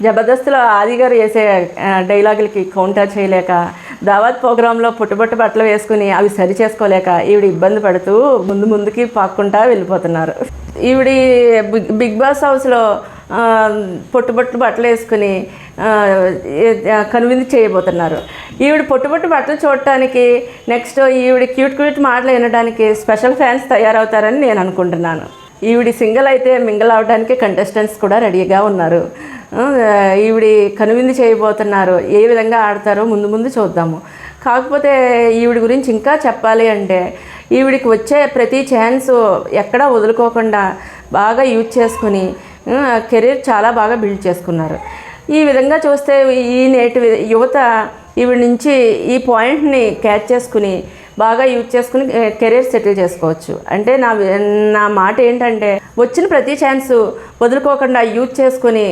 జబర్దస్త్లో ఆది గారు వేసే డైలాగులకి కౌంటర్ చేయలేక, దావత్ ప్రోగ్రాంలో పుట్టుబట్టు బట్టలు వేసుకుని అవి సరి చేసుకోలేక ఈవిడ ఇబ్బంది పడుతూ ముందుకి పాక్కుంటా వెళ్ళిపోతున్నారు. ఈవిడి బిగ్ బాస్ హౌస్లో పొట్టుబొట్టు బట్టలు వేసుకుని కనువిందు చేయబోతున్నారు. ఈవిడ పొట్టుబొట్టు బట్టలు చూడటానికి, నెక్స్ట్ ఈవిడ క్యూట్ మాటలు వినడానికి స్పెషల్ ఫ్యాన్స్ తయారవుతారని నేను అనుకుంటున్నాను. ఈవిడి సింగిల్ అయితే మింగిల్ అవడానికి కంటెస్టెంట్స్ కూడా రెడీగా ఉన్నారు. ఈవిడి కనువిందు చేయబోతున్నారు. ఏ విధంగా ఆడతారో ముందు చూద్దాము. కాకపోతే ఈవిడి గురించి ఇంకా చెప్పాలి అంటే, ఈవిడికి వచ్చే ప్రతి ఛాన్స్ ఎక్కడా వదులుకోకుండా బాగా యూజ్ చేసుకుని కెరీర్ చాలా బాగా బిల్డ్ చేసుకున్నారు. ఈ విధంగా చూస్తే ఈ నేటి యువత ఈవిడ నుంచి ఈ పాయింట్ని క్యాచ్ చేసుకుని బాగా యూజ్ చేసుకుని కెరీర్ సెటిల్ చేసుకోవచ్చు. అంటే నా మాట ఏంటంటే, వచ్చిన ప్రతి ఛాన్స్ వదులుకోకుండా యూజ్ చేసుకుని